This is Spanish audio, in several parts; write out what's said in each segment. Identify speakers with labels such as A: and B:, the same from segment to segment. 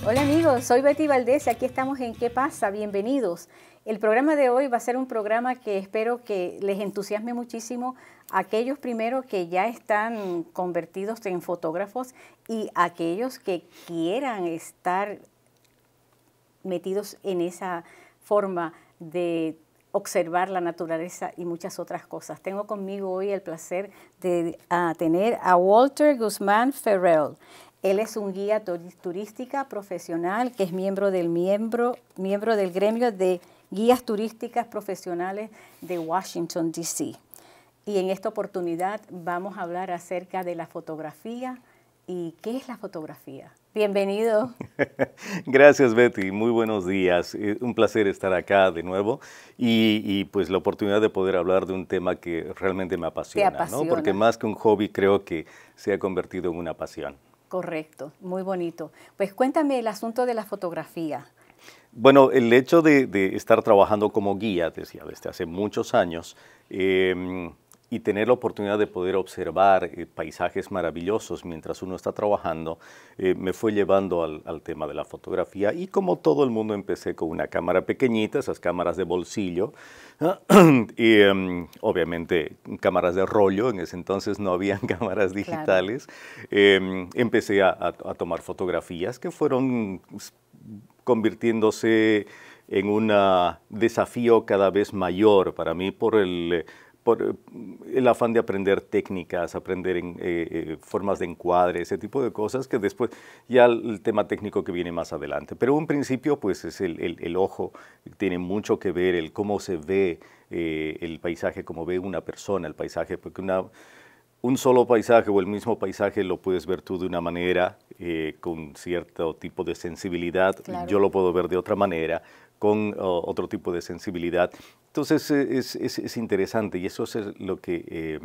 A: Hola amigos, soy Betty Valdés y aquí estamos en ¿Qué pasa? Bienvenidos. El programa de hoy va a ser un programa que espero que les entusiasme muchísimo a aquellos primero que ya están convertidos en fotógrafos y aquellos que quieran estar metidos en esa forma de observar la naturaleza y muchas otras cosas. Tengo conmigo hoy el placer de tener a Walter Guzmán Ferrell. Él es un guía turística profesional que es miembro del gremio de guías turísticas profesionales de Washington, D.C. Y en esta oportunidad vamos a hablar acerca de la fotografía y qué es la fotografía. Bienvenido.
B: Gracias, Betty. Muy buenos días. Un placer estar acá de nuevo y pues la oportunidad de poder hablar de un tema que realmente me apasiona,
A: Te apasiona,
B: ¿no? Porque más que un hobby creo que se ha convertido en una pasión.
A: Correcto, muy bonito. Pues cuéntame el asunto de la fotografía.
B: Bueno, el hecho de estar trabajando como guía, decía, desde hace muchos años, y tener la oportunidad de poder observar paisajes maravillosos mientras uno está trabajando, me fue llevando al tema de la fotografía. Y como todo el mundo empecé con una cámara pequeñita, esas cámaras de bolsillo, y obviamente cámaras de rollo, en ese entonces no habían cámaras digitales. Claro. Empecé a tomar fotografías que fueron convirtiéndose en un desafío cada vez mayor para mí por el afán de aprender técnicas, aprender formas de encuadre, ese tipo de cosas que después ya el tema técnico que viene más adelante. Pero un principio pues es el ojo, tiene mucho que ver el cómo se ve el paisaje, cómo ve una persona el paisaje, porque un solo paisaje o el mismo paisaje lo puedes ver tú de una manera, con cierto tipo de sensibilidad. Claro. Yo lo puedo ver de otra manera, con otro tipo de sensibilidad. Entonces es interesante y eso es lo que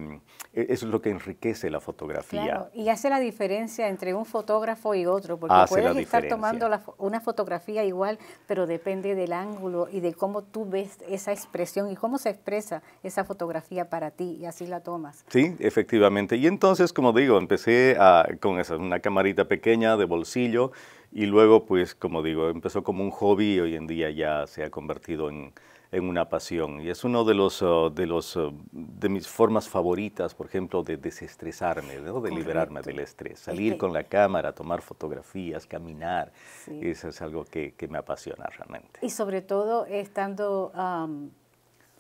B: enriquece la fotografía.
A: Claro, y hace la diferencia entre un fotógrafo y otro, porque puedes estar tomando una fotografía igual, pero depende del ángulo y de cómo tú ves esa expresión y cómo se expresa esa fotografía para ti y así la tomas.
B: Sí, efectivamente. Y entonces, como digo, empecé con una camarita pequeña de bolsillo y luego, pues, como digo, empezó como un hobby y hoy en día ya se ha convertido en una pasión. Y es uno de mis formas favoritas, por ejemplo, de desestresarme, ¿no? De liberarme del estrés. Salir con la cámara, tomar fotografías, caminar. Sí. Eso es algo que me apasiona realmente.
A: Y sobre todo estando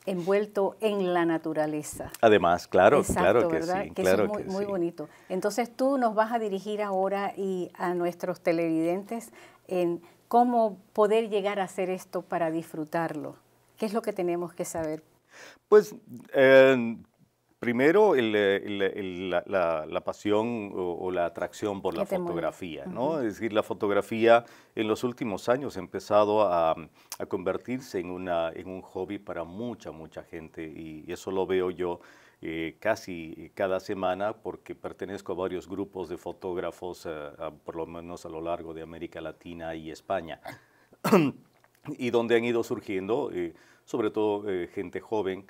A: envuelto en la naturaleza.
B: Además, claro,
A: exacto,
B: claro que
A: ¿verdad?
B: sí.
A: Que
B: claro
A: eso es muy
B: sí.
A: bonito. Entonces tú nos vas a dirigir ahora y a nuestros televidentes en cómo poder llegar a hacer esto para disfrutarlo. ¿Qué es lo que tenemos que saber?
B: Pues primero la pasión o la atracción por la fotografía, ¿no? Es decir, la fotografía en los últimos años ha empezado a convertirse en un hobby para mucha gente y eso lo veo yo casi cada semana porque pertenezco a varios grupos de fotógrafos, por lo menos a lo largo de América Latina y España. Y donde han ido surgiendo, sobre todo gente joven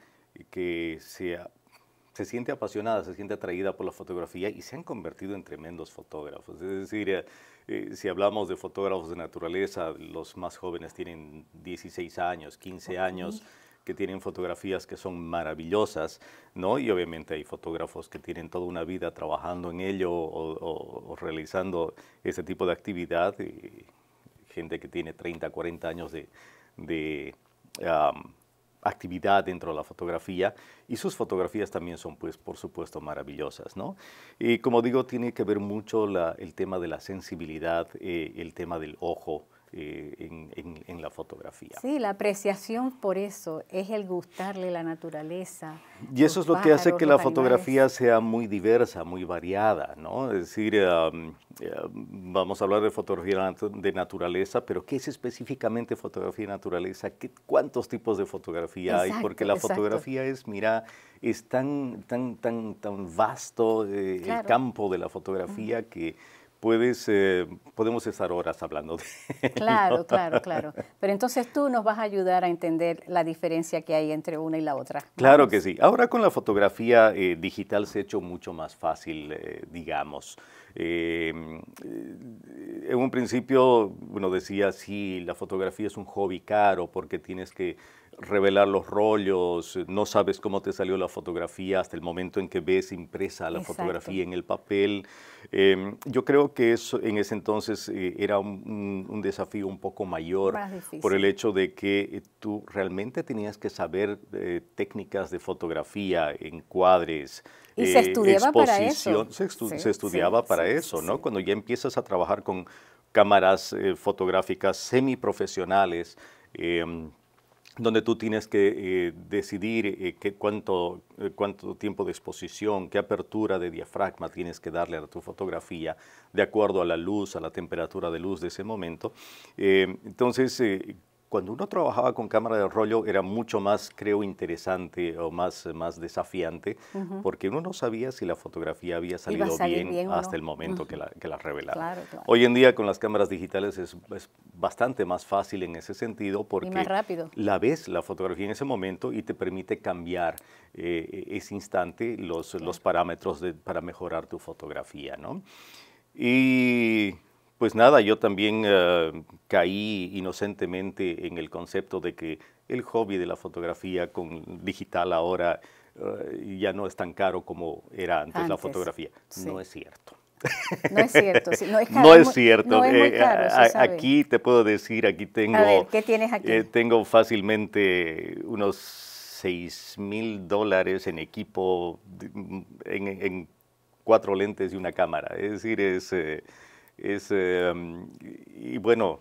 B: que se siente apasionada, se siente atraída por la fotografía y se han convertido en tremendos fotógrafos. Es decir, si hablamos de fotógrafos de naturaleza, los más jóvenes tienen 16 años, 15 años, que tienen fotografías que son maravillosas, ¿no? Y obviamente hay fotógrafos que tienen toda una vida trabajando en ello o realizando ese tipo de actividad. Gente que tiene 30, 40 años de actividad dentro de la fotografía y sus fotografías también son, pues, por supuesto, maravillosas, ¿no? Y como digo, tiene que ver mucho el tema de la sensibilidad, el tema del ojo en la fotografía.
A: Sí, la apreciación por eso es el gustarle la naturaleza.
B: Y eso es lo que hace que la fotografía sea muy diversa, muy variada, ¿no? Es decir, vamos a hablar de fotografía de naturaleza, pero ¿qué es específicamente fotografía de naturaleza? ¿Cuántos tipos de fotografía hay? Porque la fotografía es, mira, es tan vasto el campo de la fotografía que podemos estar horas hablando de él,
A: Claro,
B: ¿no?
A: claro, claro. Pero entonces tú nos vas a ayudar a entender la diferencia que hay entre una y la otra.
B: Claro que
A: ¿Vamos?
B: sí. Ahora con la fotografía digital se ha hecho mucho más fácil, digamos. En un principio uno decía, sí, la fotografía es un hobby caro porque tienes que revelar los rollos, no sabes cómo te salió la fotografía hasta el momento en que ves impresa la
A: Exacto.
B: fotografía en el papel. Yo creo que eso en ese entonces era un desafío un poco mayor
A: Más
B: por el
A: difícil.
B: hecho de que tú realmente tenías que saber técnicas de fotografía, encuadres,
A: Y se estudiaba para eso.
B: exposición. Se
A: Sí, sí,
B: estudiaba para
A: sí, sí,
B: eso, ¿no?
A: sí.
B: Cuando ya empiezas a trabajar con cámaras fotográficas semiprofesionales, donde tú tienes que decidir cuánto tiempo de exposición, qué apertura de diafragma tienes que darle a tu fotografía, de acuerdo a la luz, a la temperatura de luz de ese momento. Entonces, cuando uno trabajaba con cámara de rollo era mucho más, creo, interesante o más desafiante,
A: Ujú.
B: porque uno no sabía si la fotografía había
A: ¿Iba a
B: salido
A: salir
B: bien
A: bien o
B: hasta
A: no?
B: el momento que
A: Ujú.
B: la revelaban.
A: Claro, claro.
B: Hoy en día con las cámaras digitales es bastante más fácil en ese sentido
A: Y más
B: porque
A: rápido.
B: la ves la fotografía en ese momento y te permite cambiar ese instante los
A: Claro.
B: parámetros para mejorar tu fotografía, ¿no? Y pues nada, yo también caí inocentemente en el concepto de que el hobby de la fotografía con digital ahora ya no es tan caro como era antes la
A: Antes.
B: fotografía. No
A: Sí.
B: es cierto.
A: No es cierto. Sí, no es caro,
B: No es cierto.
A: no es muy caro, se sabe.
B: Aquí te puedo decir, aquí
A: A ver, ¿qué tienes aquí?
B: tengo fácilmente unos $6,000 en equipo, en 4 lentes y una cámara. Es decir, y bueno,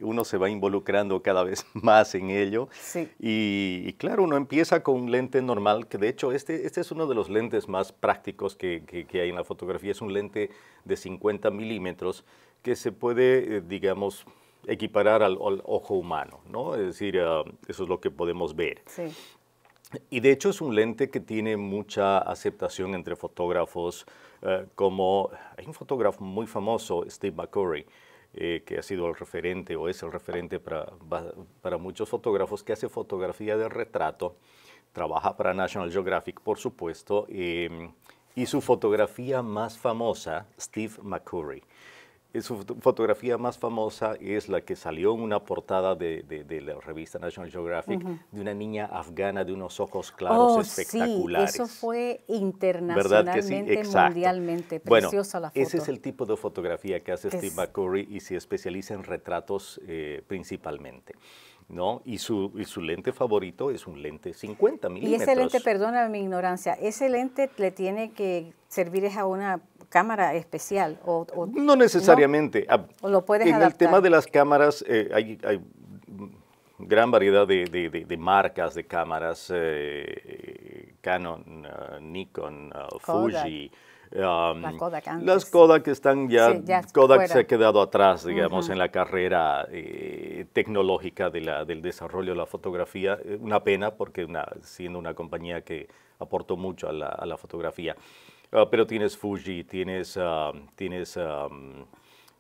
B: uno se va involucrando cada vez más en ello.
A: Sí.
B: Y claro, uno empieza con un lente normal, que de hecho este es uno de los lentes más prácticos que hay en la fotografía. Es un lente de 50 milímetros que se puede, digamos, equiparar al ojo humano, ¿no? Es decir, eso es lo que podemos ver.
A: Sí.
B: Y de hecho es un lente que tiene mucha aceptación entre fotógrafos, como hay un fotógrafo muy famoso, Steve McCurry, que ha sido el referente o es el referente para muchos fotógrafos, que hace fotografía de retrato, trabaja para National Geographic, por supuesto, y su fotografía más famosa, Steve McCurry. Su fotografía más famosa es la que salió en una portada de la revista National Geographic, de una niña afgana de unos ojos claros
A: Oh, sí, eso
B: espectaculares.
A: fue
B: ¿Verdad que sí?
A: internacionalmente,
B: Exacto.
A: mundialmente.
B: Bueno,
A: Preciosa la
B: ese es
A: foto.
B: el tipo de fotografía que hace Steve
A: Es,
B: McCurry y se especializa en retratos principalmente, ¿no? Y su lente favorito es un lente 50
A: y ese lente,
B: milímetros.
A: perdona mi ignorancia, ese lente le tiene que servir es a una cámara especial
B: No
A: no,
B: necesariamente.
A: o lo puedes
B: En el tema
A: adaptar.
B: de las cámaras hay gran variedad de marcas de cámaras, Canon, Nikon,
A: Kodak,
B: Fuji.
A: la Kodak
B: Las
A: antes.
B: Kodak están ya,
A: Sí, ya
B: Kodak se ha
A: fuera.
B: quedado atrás, digamos,
A: Ujú.
B: en la carrera tecnológica del desarrollo de la fotografía. Una pena porque siendo una compañía que aportó mucho a la fotografía. Pero tienes Fuji,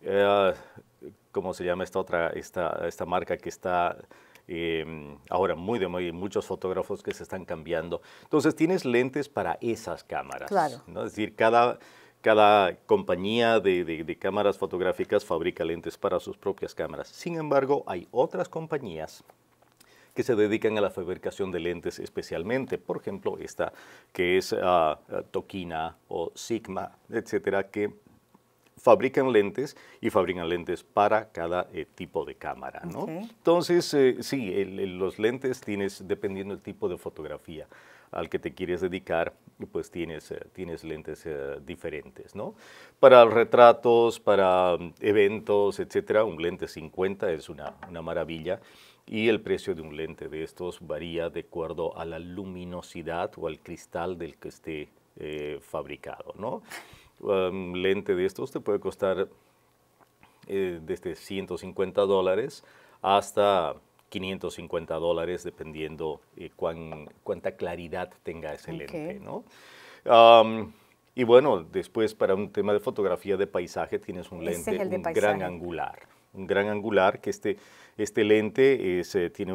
B: eh, ¿cómo se llama esta marca que está ahora muy de moda, muchos fotógrafos que se están cambiando? Entonces tienes lentes para esas cámaras,
A: Claro.
B: ¿no? Es decir, cada compañía de cámaras fotográficas fabrica lentes para sus propias cámaras. Sin embargo, hay otras compañías que se dedican a la fabricación de lentes especialmente. Por ejemplo, esta que es Tokina o Sigma, etcétera, que fabrican lentes y fabrican lentes para cada tipo de cámara, ¿no?
A: Okay.
B: Entonces, sí, los lentes dependiendo del tipo de fotografía al que te quieres dedicar, pues tienes lentes diferentes, ¿no? Para retratos, para eventos, etcétera, un lente 50 es una maravilla. Y el precio de un lente de estos varía de acuerdo a la luminosidad o al cristal del que esté fabricado, ¿no? Un lente de estos te puede costar desde $150 hasta $550, dependiendo cuánta claridad tenga ese lente,
A: Okay.
B: ¿no? Y bueno, después para un tema de fotografía de paisaje tienes un lente, un gran angular. Un gran angular, que este lente tiene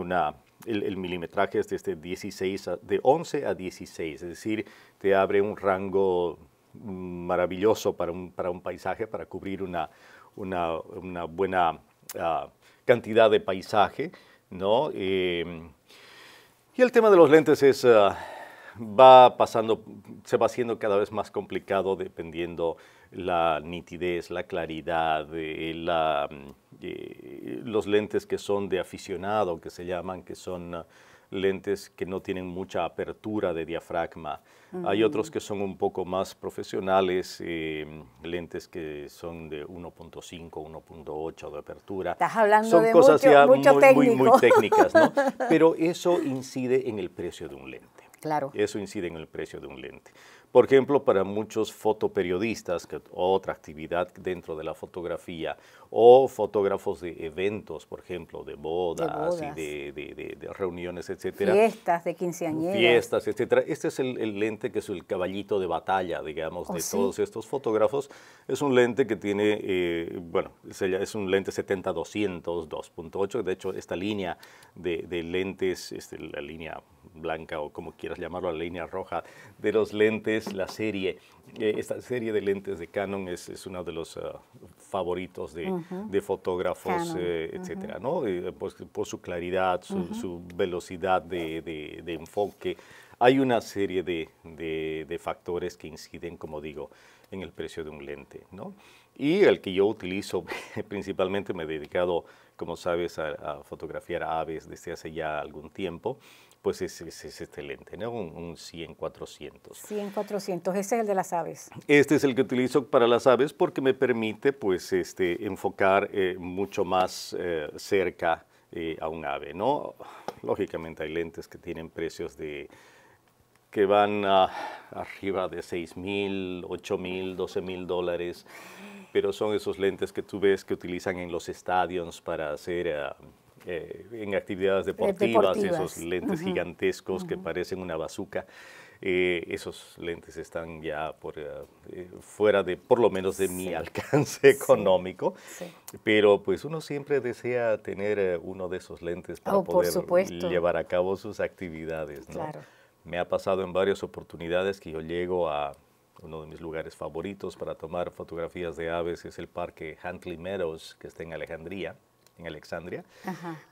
B: el milimetraje es de 11 a 16, es decir, te abre un rango maravilloso para un paisaje, para cubrir una buena cantidad de paisaje, ¿no? Y el tema de los lentes se va haciendo cada vez más complicado dependiendo la nitidez, la claridad, los lentes que son de aficionado, que se llaman, que son lentes que no tienen mucha apertura de diafragma. Hay otros que son un poco más profesionales, lentes que son de 1.5, 1.8 de apertura.
A: Estás hablando
B: son
A: de
B: cosas ya
A: muy
B: técnicas, ¿no? Pero eso incide en el precio de un lente.
A: Claro.
B: Eso incide en el precio de un lente. Por ejemplo, para muchos fotoperiodistas, otra actividad dentro de la fotografía, o fotógrafos de eventos, por ejemplo, de bodas. Y de reuniones, etcétera.
A: Fiestas de quinceañeras.
B: Fiestas, etcétera. Este es el lente que es el caballito de batalla, digamos, de todos estos fotógrafos. Es un lente que tiene, es un lente 70-200, 2.8. De hecho, esta línea de lentes, la línea blanca o como quieras llamarlo, la línea roja de los lentes, esta serie de lentes de Canon es uno de los favoritos de fotógrafos, etcétera, ¿no? Por su claridad, su velocidad de enfoque. Hay una serie de factores que inciden, como digo, en el precio de un lente, ¿no? Y el que yo utilizo, principalmente me he dedicado, como sabes, a fotografiar aves desde hace ya algún tiempo, pues es este lente, ¿no? Un 100-400.
A: 100-400, ese es el de las aves.
B: Este es el que utilizo para las aves porque me permite, pues, enfocar mucho más cerca a un ave, ¿no? Lógicamente hay lentes que tienen precios que van arriba de $6,000, $8,000, $12,000, pero son esos lentes que tú ves que utilizan en los estadios para hacer en actividades deportivas, esos lentes gigantescos que parecen una bazuca. Esos lentes están ya fuera por lo menos de mi alcance económico, pero pues uno siempre desea tener uno de esos lentes para poder llevar a cabo sus actividades, ¿no?
A: Claro.
B: Me ha pasado en varias oportunidades que yo llego a uno de mis lugares favoritos para tomar fotografías de aves, es el parque Huntley Meadows, que está en Alexandria.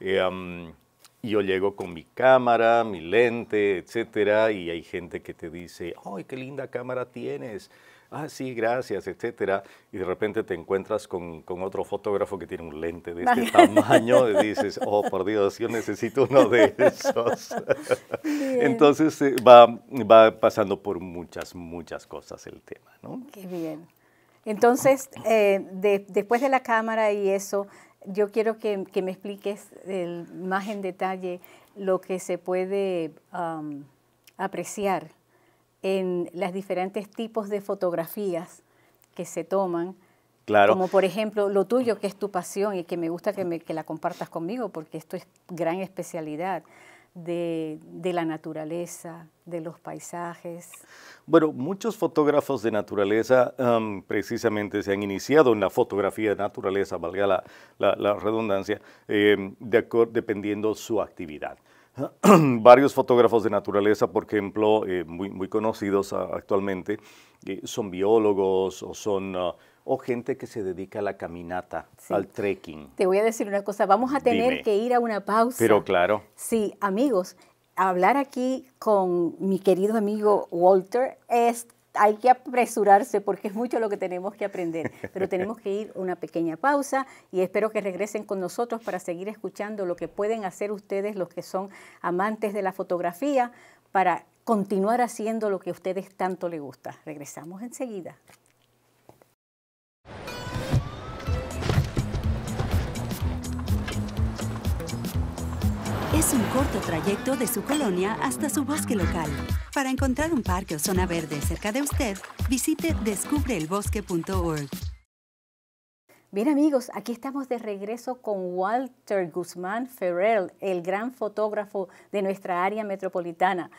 B: Y yo llego con mi cámara, mi lente, etcétera, y hay gente que te dice, ¡ay, qué linda cámara tienes! Ah, sí, gracias, etcétera. Y de repente te encuentras con otro fotógrafo que tiene un lente de este tamaño y dices, oh, por Dios, yo necesito uno de esos. Entonces va pasando por muchas cosas el tema, ¿no?
A: Qué bien. Entonces, después de la cámara y eso, yo quiero que me expliques más en detalle lo que se puede apreciar en los diferentes tipos de fotografías que se toman.
B: Claro.
A: Como por ejemplo lo tuyo, que es tu pasión y que me gusta que la compartas conmigo, porque esto es gran especialidad de la naturaleza, de los paisajes.
B: Bueno, muchos fotógrafos de naturaleza precisamente se han iniciado en la fotografía de naturaleza, valga la redundancia, dependiendo su actividad. Varios fotógrafos de naturaleza, por ejemplo, muy conocidos actualmente, son biólogos o gente que se dedica a la caminata, al trekking.
A: Te voy a decir una cosa, vamos a tener que ir a una pausa.
B: Pero claro.
A: Sí, amigos, hablar aquí con mi querido amigo Walter hay que apresurarse porque es mucho lo que tenemos que aprender, pero tenemos que ir a una pequeña pausa y espero que regresen con nosotros para seguir escuchando lo que pueden hacer ustedes, los que son amantes de la fotografía, para continuar haciendo lo que a ustedes tanto les gusta. Regresamos enseguida.
C: Es un corto trayecto de su colonia hasta su bosque local. Para encontrar un parque o zona verde cerca de usted, visite descubreelbosque.org.
A: Bien amigos, aquí estamos de regreso con Walter Guzmán Ferrer, el gran fotógrafo de nuestra área metropolitana.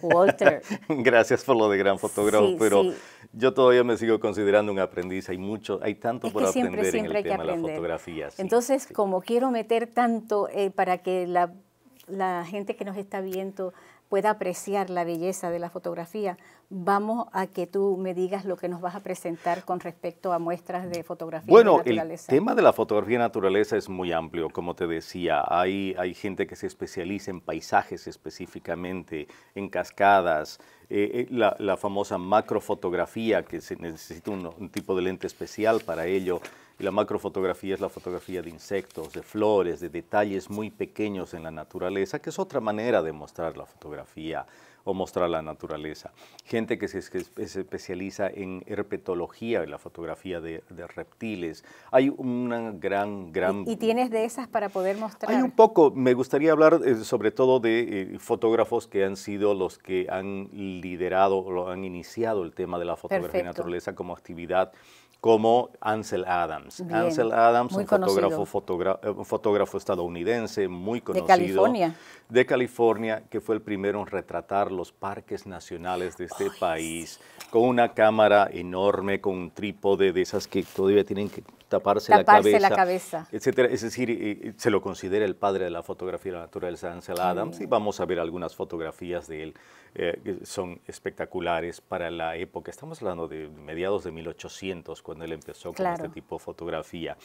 A: Walter.
B: Gracias por lo de gran fotógrafo,
A: Sí,
B: pero
A: sí.
B: yo todavía me sigo considerando un aprendiz. Hay tanto
A: Es
B: por
A: que
B: aprender en
A: siempre
B: el
A: hay que
B: tema de la
A: aprender.
B: fotografía. Sí,
A: Entonces,
B: sí.
A: como quiero meter tanto para que la gente que nos está viendo pueda apreciar la belleza de la fotografía, vamos a que tú me digas lo que nos vas a presentar con respecto a muestras de fotografía de
B: Bueno,
A: naturaleza.
B: el tema de la fotografía de naturaleza es muy amplio, como te decía. Hay gente que se especializa en paisajes específicamente, en cascadas, la famosa macrofotografía, que se necesita un tipo de lente especial para ello. Y la macrofotografía es la fotografía de insectos, de flores, de detalles muy pequeños en la naturaleza, que es otra manera de mostrar la fotografía o mostrar la naturaleza. Gente que se especializa en herpetología, en la fotografía de reptiles. Hay una gran...
A: ¿Y tienes de esas para poder mostrar?
B: Hay un poco. Me gustaría hablar sobre todo de fotógrafos que han sido los que han liderado o han iniciado el tema de la fotografía de naturaleza como actividad, como Ansel Adams.
A: Bien,
B: Ansel Adams,
A: muy
B: un fotógrafo estadounidense muy conocido.
A: De California.
B: De California, que fue el primero en retratar los parques nacionales de este país, con una cámara enorme, con un trípode de esas que todavía tienen que taparse la cabeza, etcétera. Es decir, se lo considera el padre de la fotografía de la naturaleza, Ansel Adams, y vamos a ver algunas fotografías de él que son espectaculares para la época. Estamos hablando de mediados de 1800, cuando él empezó con este tipo de fotografía.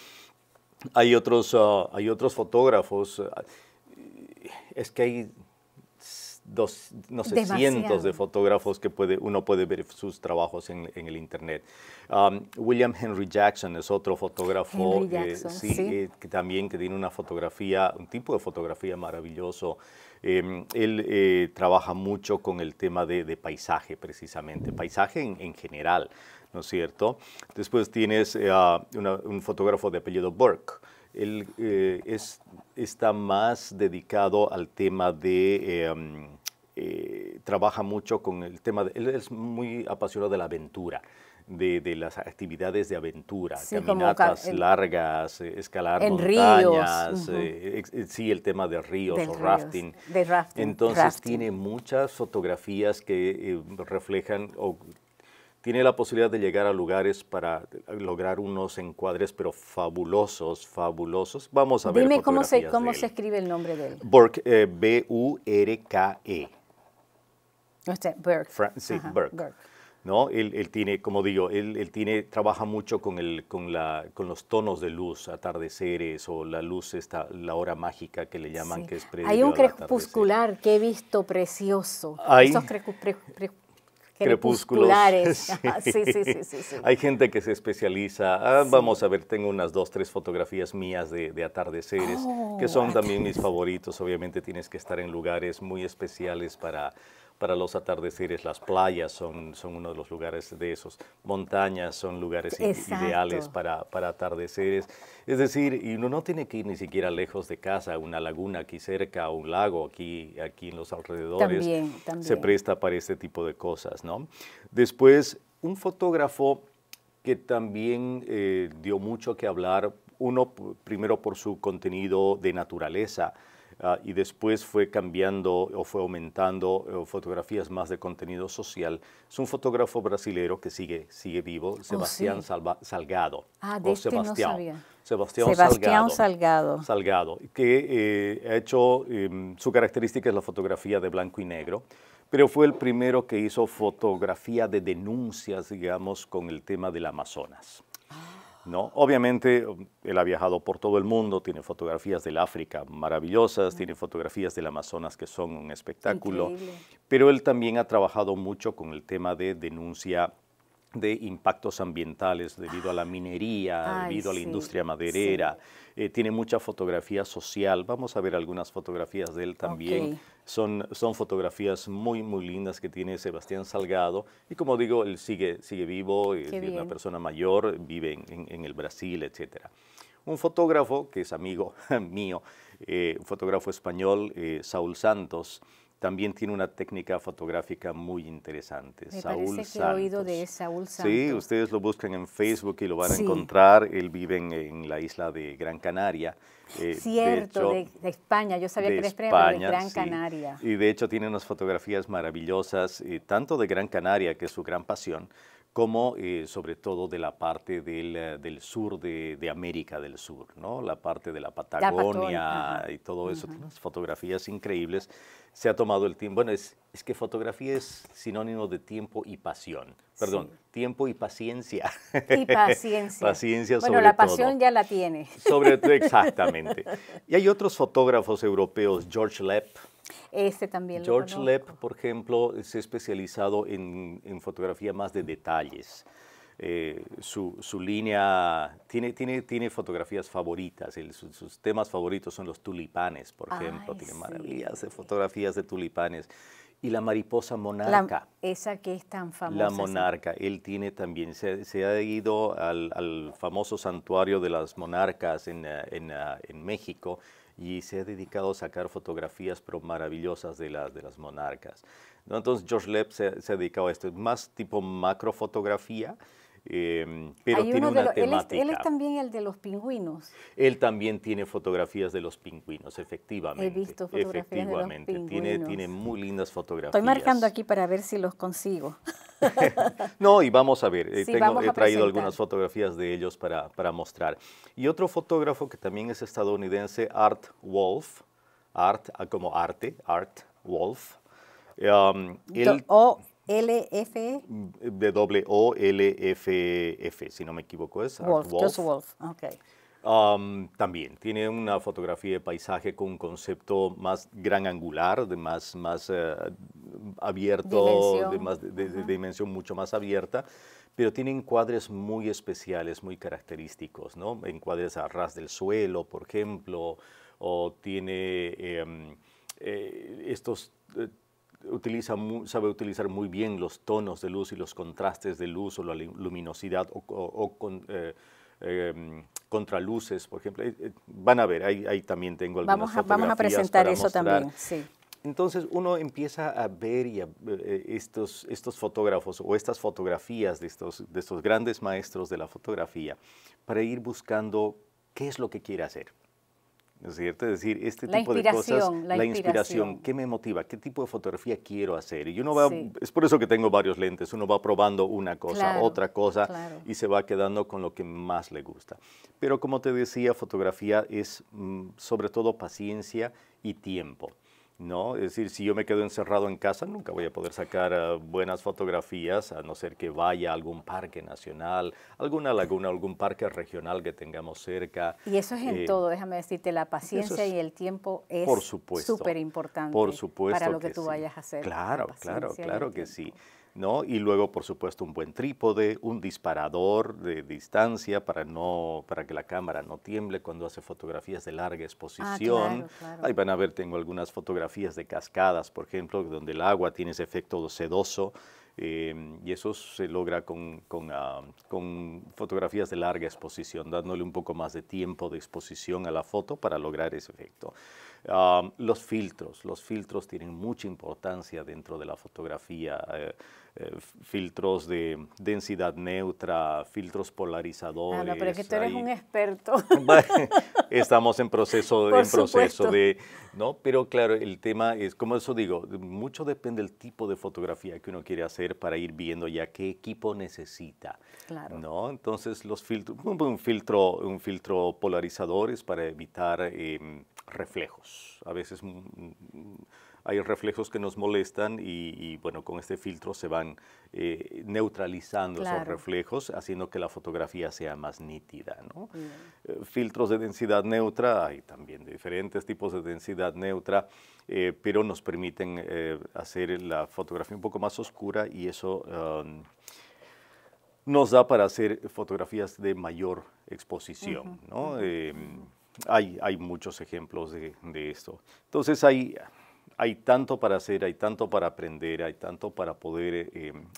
B: Hay otros fotógrafos, es que hay cientos de fotógrafos que uno puede ver sus trabajos en el internet. William Henry Jackson es otro fotógrafo que también tiene una fotografía, un tipo de fotografía maravilloso. Él trabaja mucho con el tema de paisaje, precisamente, paisaje en general, ¿no es cierto? Después tienes un fotógrafo de apellido Burke. Él está más dedicado al tema de... trabaja mucho con el tema él es muy apasionado de la aventura, de las actividades de aventura, caminatas largas, escalar montañas, sí, el tema de ríos o rafting. Entonces tiene muchas fotografías que reflejan o tiene la posibilidad de llegar a lugares para lograr unos encuadres, pero fabulosos, fabulosos. Vamos a ver fotografías.
A: Dime cómo se escribe el nombre de él.
B: Burke, B-U-R-K-E.
A: Burke.
B: Sí, Burke. ¿No? Él tiene, como digo, trabaja mucho con los tonos de luz, atardeceres o la luz, la hora mágica que le llaman, que es previo
A: Hay un
B: al atardecer.
A: crepuscular que he visto precioso. Esos
B: crepúsculos.
A: Sí.
B: Hay gente que se especializa. Vamos a ver, tengo unas 2, 3 fotografías mías de atardeceres, que son también mis favoritos. Obviamente tienes que estar en lugares muy especiales para los atardeceres. Las playas son uno de los lugares de esos. Montañas son lugares ideales para atardeceres. Es decir, y uno no tiene que ir ni siquiera lejos de casa, una laguna aquí cerca, un lago aquí en los alrededores.
A: También.
B: Se presta para este tipo de cosas, ¿no? Después, un fotógrafo que también dio mucho que hablar, primero por su contenido de naturaleza, y después fue cambiando o fue aumentando fotografías más de contenido social. Es un fotógrafo brasilero que sigue vivo, Sebastián Salgado.
A: Sebastián
B: Salgado, que ha hecho, su característica es la fotografía de blanco y negro, pero fue el primero que hizo fotografía de denuncias, digamos, con el tema del Amazonas. ¿No? Obviamente, él ha viajado por todo el mundo, tiene fotografías del África maravillosas, tiene fotografías del Amazonas que son un espectáculo, pero él también ha trabajado mucho con el tema de denuncia de impactos ambientales debido a la minería, debido a la industria maderera. Tiene mucha fotografía social. Vamos a ver algunas fotografías de él también. Son fotografías muy, muy lindas que tiene Sebastián Salgado. Y como digo, él sigue vivo, es una persona mayor, vive en el Brasil, etc. Un fotógrafo que es amigo mío, un fotógrafo español, Saúl Santos, también tiene una técnica fotográfica muy interesante.
A: Me
B: Saúl
A: parece que he oído
B: Santos.
A: de Saúl Santos.
B: Sí, ustedes lo buscan en Facebook y lo van a
A: Sí.
B: encontrar. Él vive en la isla de Gran Canaria.
A: Cierto,
B: de
A: España. Yo sabía
B: de
A: que era España, pero de
B: España,
A: Gran
B: sí.
A: Canaria.
B: Y de hecho tiene unas fotografías maravillosas, tanto de Gran Canaria, que es su gran pasión, como sobre todo de la parte del sur de América del Sur, ¿no? La parte de la Patagonia y todo eso. Tiene unas fotografías increíbles. Se ha tomado el tiempo. Bueno, es que fotografía es sinónimo de tiempo y pasión. Perdón,
A: Sí.
B: Tiempo y paciencia.
A: Y paciencia.
B: Paciencia
A: bueno,
B: sobre
A: la pasión
B: todo.
A: ya la tiene.
B: Exactamente. Y hay otros fotógrafos europeos, George Lepp.
A: Ese también
B: George
A: lo
B: Lepp,
A: conozco.
B: por ejemplo, se ha especializado en fotografía más de detalles. Su línea tiene fotografías favoritas. Sus temas favoritos son los tulipanes, por ejemplo.
A: Ay,
B: Tiene
A: sí.
B: maravillas de fotografías de tulipanes. Y la mariposa monarca.
A: Esa que es tan famosa.
B: La
A: sí.
B: monarca, él tiene también, se ha ido al famoso santuario de las monarcas en México y se ha dedicado a sacar fotografías pero maravillosas de las monarcas, ¿no? Entonces George Lepp se ha dedicado a esto, más tipo macrofotografía, pero
A: Hay
B: tiene
A: uno de
B: una temática.
A: él es también el de los pingüinos.
B: Él también tiene fotografías de los pingüinos, efectivamente.
A: He visto fotografías de los
B: efectivamente.
A: pingüinos.
B: Tiene muy lindas fotografías.
A: Estoy marcando aquí para ver si los consigo.
B: No, y vamos a ver,
A: Sí,
B: he
A: vamos a
B: traído
A: presentar.
B: algunas fotografías de ellos para mostrar. Y otro fotógrafo que también es estadounidense, Art Wolf, como arte, Art Wolf. Él,
A: O-L-F-E.
B: de W-O-L-F-F, si no me equivoco, es Art
A: Wolf,
B: Wolf.
A: just Wolf, ok.
B: También tiene una fotografía de paisaje con un concepto más gran angular, de más abierto,
A: Dimensión.
B: de dimensión mucho más abierta, pero tiene encuadres muy especiales, muy característicos, ¿no? Encuadres a ras del suelo, por ejemplo, o tiene sabe utilizar muy bien los tonos de luz y los contrastes de luz o la luminosidad contraluces, por ejemplo. Van a ver, ahí también tengo algunas fotografías
A: Vamos a presentar
B: para
A: eso
B: mostrar.
A: también, sí.
B: Entonces uno empieza a ver estos fotógrafos o estas fotografías de estos grandes maestros de la fotografía para ir buscando qué es lo que quiere hacer. ¿No es cierto? Es decir, este tipo de cosas, la inspiración, ¿qué me motiva? ¿Qué tipo de fotografía quiero hacer? Y uno va, es por eso que tengo varios lentes, uno va probando una cosa, otra cosa, y se va quedando con lo que más le gusta. Pero como te decía, fotografía es sobre todo paciencia y tiempo, ¿no? Es decir, si yo me quedo encerrado en casa, nunca voy a poder sacar buenas fotografías, a no ser que vaya a algún parque nacional, alguna laguna, algún parque regional que tengamos cerca.
A: Y eso es en todo, déjame decirte, la paciencia y el tiempo es súper importante para lo que tú vayas a hacer.
B: Claro que sí. ¿No? Y luego, por supuesto, un buen trípode, un disparador de distancia para que la cámara no tiemble cuando hace fotografías de larga exposición.
A: Claro.
B: Ahí van a ver, tengo algunas fotografías de cascadas, por ejemplo, donde el agua tiene ese efecto sedoso. Y eso se logra con fotografías de larga exposición, dándole un poco más de tiempo de exposición a la foto para lograr ese efecto. Los filtros tienen mucha importancia dentro de la fotografía. Filtros de densidad neutra, filtros polarizadores.
A: No, pero es que tú eres un experto.
B: Estamos en proceso ¿no? Pero claro, el tema es, como eso digo, mucho depende del tipo de fotografía que uno quiere hacer para ir viendo ya qué equipo necesita.
A: Claro.
B: ¿No? Entonces, los filtros, un filtro polarizador es para evitar reflejos. A veces hay reflejos que nos molestan y bueno, con este filtro se van neutralizando esos reflejos, haciendo que la fotografía sea más nítida, ¿no? Filtros de densidad neutra, hay también diferentes tipos de densidad neutra, pero nos permiten hacer la fotografía un poco más oscura y eso nos da para hacer fotografías de mayor exposición, ¿no? Hay muchos ejemplos de esto. Entonces hay tanto para hacer, hay tanto para aprender, hay tanto para poder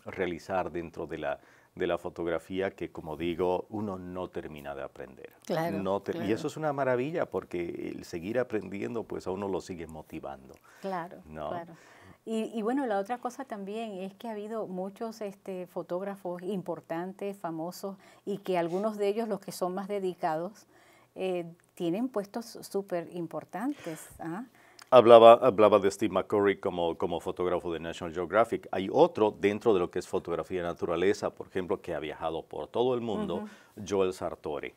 B: realizar dentro de de la fotografía que, como digo, uno no termina de aprender.
A: Claro,
B: Y eso es una maravilla porque el seguir aprendiendo pues a uno lo sigue motivando.
A: Claro,
B: ¿no?
A: claro. Y bueno, la otra cosa también es que ha habido muchos fotógrafos importantes, famosos, y que algunos de ellos, los que son más dedicados, tienen puestos súper importantes. ¿Ah?
B: Hablaba de Steve McCurry como fotógrafo de National Geographic. Hay otro dentro de lo que es fotografía de naturaleza, por ejemplo, que ha viajado por todo el mundo, Joel Sartore.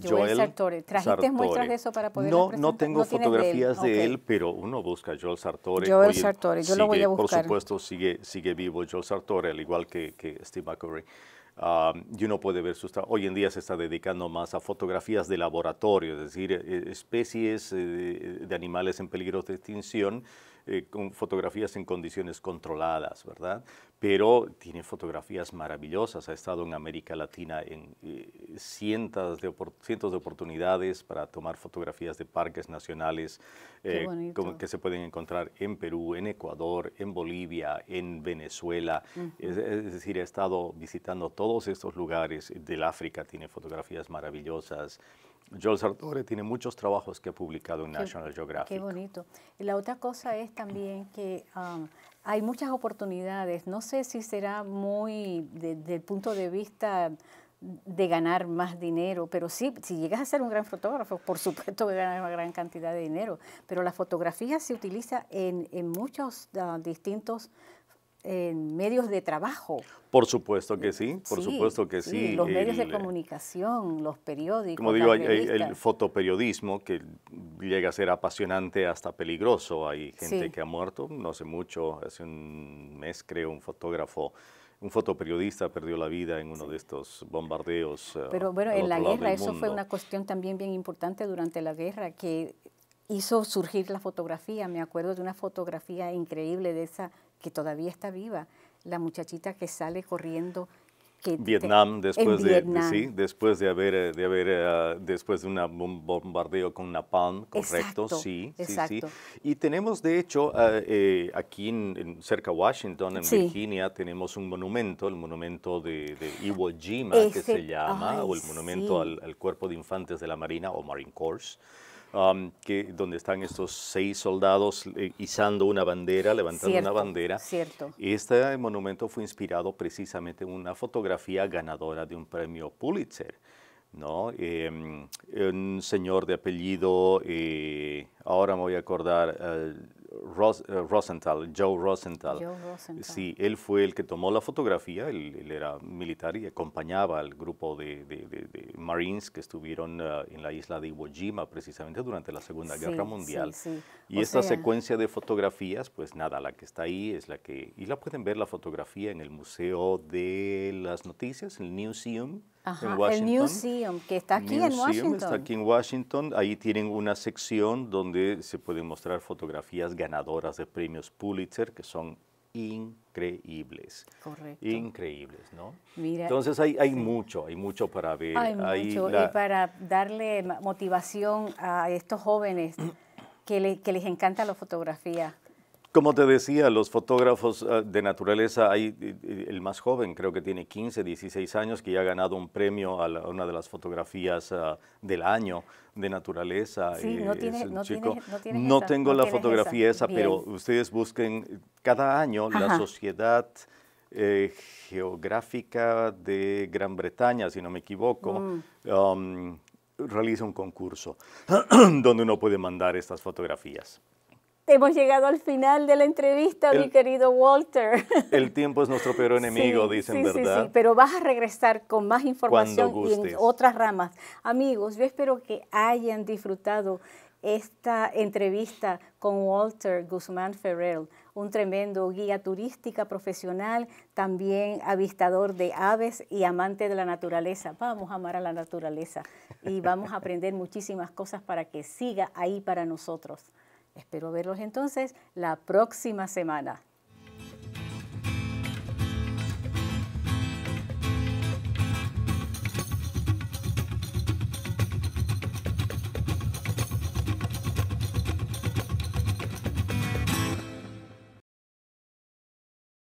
A: Joel Sartore. ¿Trajiste muestras de eso para poder presentar?
B: No tengo fotografías de él, pero uno busca Joel Sartore.
A: Joel Sartore, yo lo voy a buscar.
B: Por supuesto, sigue vivo Joel Sartore, al igual que Steve McCurry. Y uno puede ver sus trabajos. Hoy en día se está dedicando más a fotografías de laboratorio, es decir, especies de animales en peligro de extinción, con fotografías en condiciones controladas, ¿verdad? Pero tiene fotografías maravillosas. Ha estado en América Latina en cientos de oportunidades para tomar fotografías de parques nacionales que se pueden encontrar en Perú, en Ecuador, en Bolivia, en Venezuela. Es decir, ha estado visitando todos estos lugares del África, tiene fotografías maravillosas. Joel Sartore tiene muchos trabajos que ha publicado en National Geographic.
A: Qué bonito. Y la otra cosa es también que hay muchas oportunidades. No sé si será muy desde el punto de vista de ganar más dinero, pero sí, si llegas a ser un gran fotógrafo, por supuesto que ganas una gran cantidad de dinero. Pero la fotografía se utiliza en muchos distintos medios de trabajo.
B: Por supuesto que sí, supuesto que sí.
A: Los medios de comunicación, los periódicos.
B: Como digo, hay el fotoperiodismo que llega a ser apasionante hasta peligroso. Hay gente que ha muerto, no hace mucho, hace un mes creo, un fotoperiodista perdió la vida en uno de estos bombardeos.
A: Pero bueno, en la guerra eso fue una cuestión también bien importante durante la guerra que hizo surgir la fotografía. Me acuerdo de una fotografía increíble de esa que todavía está viva, la muchachita que sale corriendo.
B: Vietnam, después de un bombardeo con napalm, correcto,
A: exacto,
B: sí. Y tenemos, de hecho, aquí cerca de Washington, en Virginia, tenemos un monumento, el monumento de Iwo Jima, que se llama, o el monumento al Cuerpo de Infantes de la Marina, o Marine Corps. Donde están estos 6 soldados izando una bandera, levantando una bandera.
A: Cierto.
B: Este monumento fue inspirado precisamente en una fotografía ganadora de un premio Pulitzer, ¿no? Un señor de apellido, ahora me voy a acordar, Rosenthal, Joe Rosenthal. Sí, él fue el que tomó la fotografía, él era militar y acompañaba al grupo de Marines que estuvieron en la isla de Iwo Jima precisamente durante la Segunda Guerra Mundial. Y esta secuencia de fotografías, pues nada, la que está ahí es la que, y la pueden ver la fotografía en el Museo de las Noticias, el Newseum. En Washington.
A: El Newseum, que está aquí en Washington.
B: Está aquí en Washington. Ahí tienen una sección donde se pueden mostrar fotografías ganadoras de premios Pulitzer, que son increíbles.
A: Correcto.
B: Increíbles, ¿no?
A: Mira,
B: entonces hay mucho para ver.
A: Hay mucho, y para darle motivación a estos jóvenes que les encanta la fotografía.
B: Como te decía, los fotógrafos de naturaleza, hay el más joven, creo que tiene 15, 16 años, que ya ha ganado un premio a una de las fotografías del año de naturaleza.
A: Sí,
B: no tengo la fotografía esa, pero ustedes busquen cada año la Sociedad Geográfica de Gran Bretaña, si no me equivoco, realiza un concurso donde uno puede mandar estas fotografías.
A: Hemos llegado al final de la entrevista, mi querido Walter.
B: El tiempo es nuestro peor enemigo, dicen, ¿verdad? Sí,
A: pero vas a regresar con más información y en otras ramas. Amigos, yo espero que hayan disfrutado esta entrevista con Walter Guzmán Ferrer, un tremendo guía turística profesional, también avistador de aves y amante de la naturaleza. Vamos a amar a la naturaleza y vamos a aprender muchísimas cosas para que siga ahí para nosotros. Espero verlos entonces la próxima semana.